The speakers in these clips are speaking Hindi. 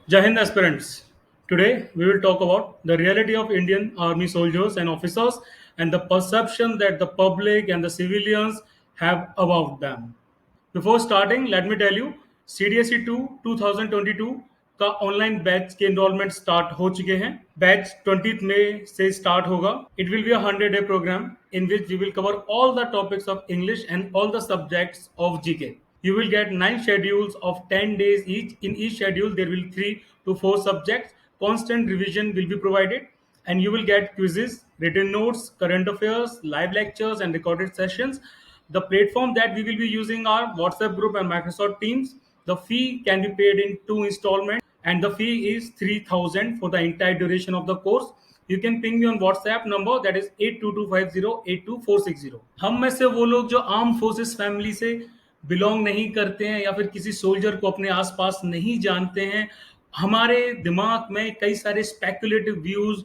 Jai Hind aspirants. Today we will talk about the reality of Indian army soldiers and officers and the perception that the public and the civilians have about them. Before starting, let me tell you, CDSE 2 2022 का ऑनलाइन बैच के एनरोलमेंट स्टार्ट हो चुके हैं. बैच 20 मई से स्टार्ट होगा. It will be a 100-day program in which we will cover all the topics of English and all the subjects of GK. You will get 9 schedules of 10 days each. In each schedule, there will be 3 to 4 subjects. Constant revision will be provided, and you will get quizzes, written notes, current affairs, live lectures, and recorded sessions. The platform that we will be using are WhatsApp group and Microsoft Teams. The fee can be paid in 2 installments, and the fee is 3,000 for the entire duration of the course. You can ping me on WhatsApp number, that is 8225082460. हम में से वो लोग जो आर्म फोर्सेस फैमिली से बिलोंग नहीं करते हैं या फिर किसी सोल्जर को अपने आसपास नहीं जानते हैं, हमारे दिमाग में कई सारे स्पेकुलेटिव व्यूज,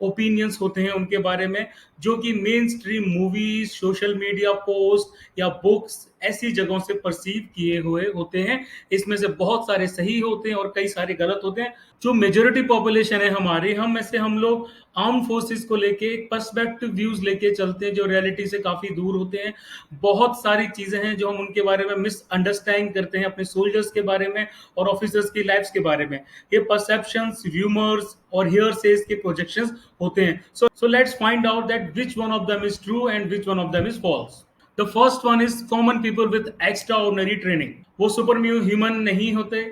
ओपिनियंस होते हैं उनके बारे में, जो कि main stream movies, social media post या बुक्स ऐसी जगहों से परसीव किए हुए होते हैं. इसमें से बहुत सारे सही होते हैं और कई सारे गलत होते हैं. जो मेजोरिटी पॉपुलेशन है हमारी, हम में से हम लोग आर्म फोर्सेस को लेके पर्सपेक्टिव व्यूज लेके चलते हैं जो रियलिटी से काफी दूर होते हैं. बहुत सारी चीजें हैं जो हम उनके बारे में मिसअंडरस्टैंड करते हैं, अपने सोल्जर्स के बारे में और ऑफिसर्स की लाइफ्स के बारे में. ये परसेप्शंस, र्यूमर्स और हियरसेस के प्रोजेक्शंस होते हैं. So let's find out that which one of them is true and which one of them is false. The first one is common people with extraordinary training. वो सुपर ह्यूमन नहीं होते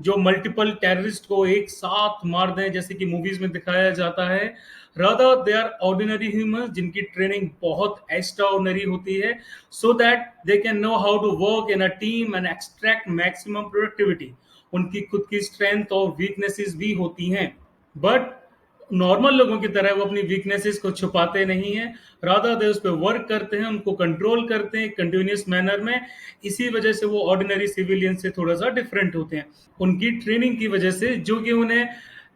जो मल्टीपल टेररिस्ट को एक साथ मार दें जैसे कि मूवीज में दिखाया जाता है. Rather they are ordinary human जिनकी ट्रेनिंग बहुत एक्स्ट्राऑर्डिनरी होती है, so that they can know how to work in a team and extract maximum productivity. उनकी खुद की स्ट्रेंथ और वीकनेसेस भी होती हैं, बट नॉर्मल लोगों की तरह वो अपनी वीकनेसेस को छुपाते नहीं हैं. रादर दे उस पर वर्क करते हैं, उनको कंट्रोल करते हैं कंटिन्यूस मैनर में. इसी वजह से वो ऑर्डिनरी सिविलियन से थोड़ा सा डिफरेंट होते हैं उनकी ट्रेनिंग की वजह से, जो कि उन्हें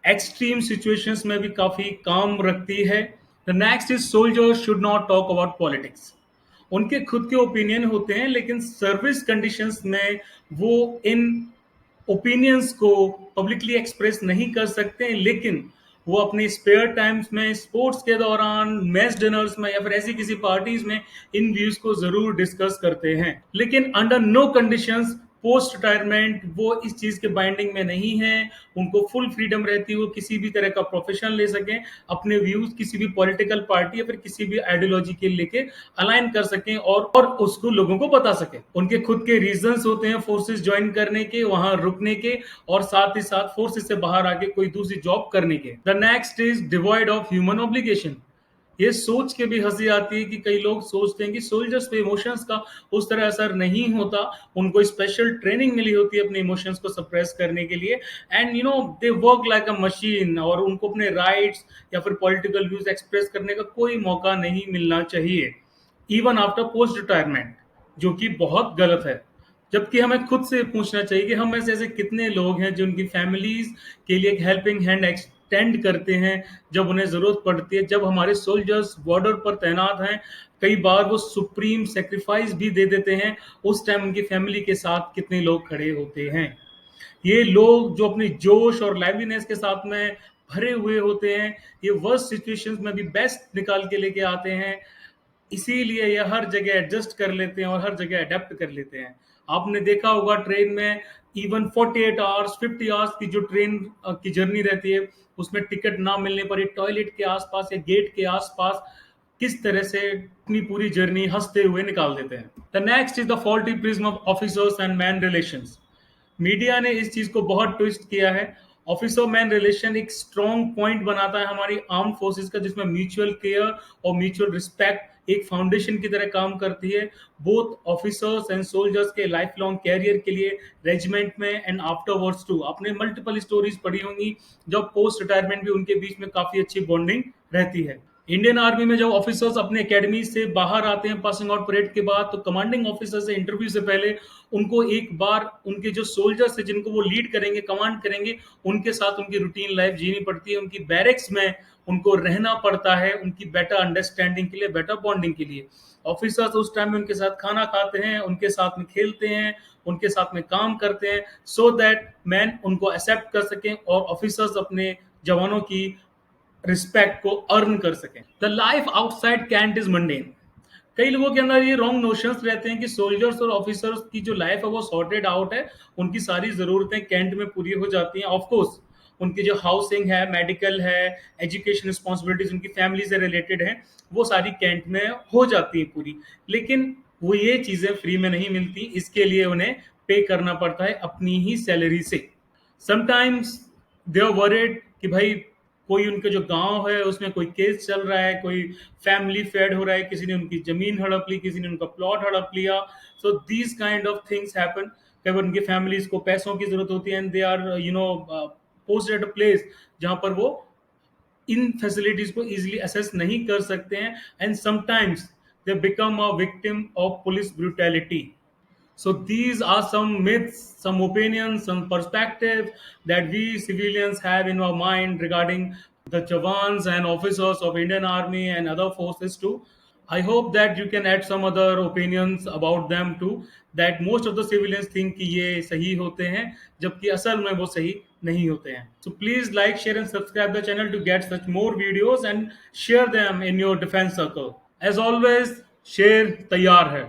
एक्सट्रीम सिचुएशंस में भी काफी काम रखती है. The next is soldiers should not talk about politics. उनके खुद के ओपिनियन होते हैं, लेकिन सर्विस कंडीशंस में वो इन ओपिनियंस को पब्लिकली एक्सप्रेस नहीं कर सकते हैं, लेकिन वो अपने स्पेयर टाइम्स में, स्पोर्ट्स के दौरान, मैच डिनर्स में या फिर ऐसी किसी पार्टीज में इन व्यूज को जरूर डिस्कस करते हैं. लेकिन under no conditions post retirement वो इस चीज के बाइंडिंग में नहीं है. उनको फुल फ्रीडम रहती है, वो किसी भी तरह का प्रोफेशन ले सकें, अपने व्यूज किसी भी पॉलिटिकल पार्टी या फिर किसी भी आइडियोलॉजी के लेके अलाइन कर सकें और उसको लोगों को बता सकें. उनके खुद के रीजंस होते हैं फोर्सेस ज्वाइन करने के, वहां रुकने के और साथ ही साथ फोर्सेस से बाहर आके कोई दूसरी जॉब करने के. The next is devoid of human obligation. ये सोच के भी हंसी आती है कि कई लोग सोचते हैं कि सोल्जर्स पे इमोशंस का उस तरह असर नहीं होता. उनको स्पेशल ट्रेनिंग मिली होती है अपने इमोशंस को सप्रेस करने के लिए, and they work like a machine, और उनको अपने राइट्स या फिर पॉलिटिकल व्यूज एक्सप्रेस करने का कोई मौका नहीं मिलना चाहिए इवन आफ्टर पोस्ट रिटायरमेंट, जो कि बहुत गलत है. जबकि हमें खुद से पूछना चाहिए कि हम में से ऐसे कितने लोग हैं जो उनकी फैमिलीज के लिए एक हेल्पिंग हैंड एक्सटेंड करते हैं जब उन्हें जरूरत पड़ती है. जब हमारे सोल्जर्स बॉर्डर पर तैनात हैं, कई बार वो सुप्रीम सेक्रीफाइस भी दे देते हैं, उस टाइम उनकी फैमिली के साथ कितने लोग खड़े होते हैं. ये लोग जो अपनी जोश और लाइवलीनेस के साथ में भरे हुए होते हैं, ये वर्स्ट सिचुएशंस में भी बेस्ट निकाल के लेके आते हैं. इसीलिए ये हर जगह एडजस्ट कर लेते हैं और हर जगह अडेप्ट कर लेते हैं. आपने देखा होगा ट्रेन में इवन 48 आवर्स 50 आवर्स की जो ट्रेन की जर्नी रहती है, उसमें टिकट ना मिलने पर ये टॉयलेट के आसपास या गेट के आसपास किस तरह से अपनी पूरी जर्नी हंसते हुए निकाल देते हैं. The next is the faulty prism of officers and man relations. Media ने इस चीज को बहुत ट्विस्ट किया है. ऑफिसर मैन रिलेशन एक स्ट्रॉन्ग पॉइंट बनाता है हमारी आर्म फोर्सेस का, जिसमें म्यूचुअल केयर और म्यूचुअल रिस्पेक्ट एक फाउंडेशन की तरह काम करती है, बोथ ऑफिसर्स एंड सोल्जर्स के लाइफ लॉन्ग कैरियर के लिए, रेजिमेंट में एंड आफ्टरवर्ड्स टू. आपने मल्टीपल स्टोरीज पढ़ी होंगी जब पोस्ट रिटायरमेंट भी उनके बीच में काफी अच्छी बॉन्डिंग रहती है. इंडियन आर्मी में जब ऑफिसर्स अपने एकेडमी से बाहर आते हैं पासिंग आउट परेड के बाद, तो कमांडिंग ऑफिसर से इंटरव्यू से पहले उनको एक बार उनके जो सोल्जर्स है जिनको वो लीड करेंगे, कमांड करेंगे, उनके साथ उनकी रूटीन लाइफ जीनी पड़ती है, उनकी बैरक्स में उनको रहना पड़ता है, उनकी बेटर अंडरस्टैंडिंग के लिए, बेटर बॉन्डिंग के लिए। ऑफिसर्स उस टाइम में उनके साथ खाना खाते हैं, उनके साथ में खेलते हैं, उनके साथ में काम करते हैं, सो दैट मैन उनको एक्सेप्ट कर सकें और ऑफिसर्स अपने जवानों की रिस्पेक्ट को अर्न कर सकें। The life outside cantt is mundane. कई लोगों के अंदर ये रॉन्ग नोशंस रहते हैं कि सोल्जर्स और ऑफिसर्स की जो लाइफ है वो सॉर्टेड आउट है, उनकी सारी ज़रूरतें कैंट में पूरी हो जाती हैं। ऑफ कोर्स उनकी जो हाउसिंग है, मेडिकल है, एजुकेशन रिस्पॉन्सिबिलिटीज उनकी फैमिली से रिलेटेड हैं, वो सारी कैंट में हो जाती हैं पूरी। लेकिन वो ये चीज़ें फ्री में नहीं मिलती, इसके लिए उन्हें पे करना पड़ता है अपनी ही सैलरी से। समटाइम्स दे आर वरीड कि भाई कोई उनके जो गांव है उसमें कोई केस चल रहा है, कोई फैमिली फेड हो रहा है, किसी ने उनकी जमीन हड़प ली, किसी ने उनका प्लॉट हड़प लिया। So these kind of things happen. कई बार उनकी फैमिलीज को पैसों की जरूरत होती है and they are posted at a place जहां पर वो इन फैसिलिटीज को इजीली असेस नहीं कर सकते हैं, and sometimes they become a victim of police brutality. So these are some myths, some opinions, some perspectives that we civilians have in our mind regarding the jawans and officers of Indian Army and other forces too. I hope that you can add some other opinions about them too. That most of the civilians think कि ये सही होते हैं, जबकि असल में वो सही नहीं होते हैं. So please like, share and subscribe the channel to get such more videos and share them in your defense circle. As always, शेर तैयार है.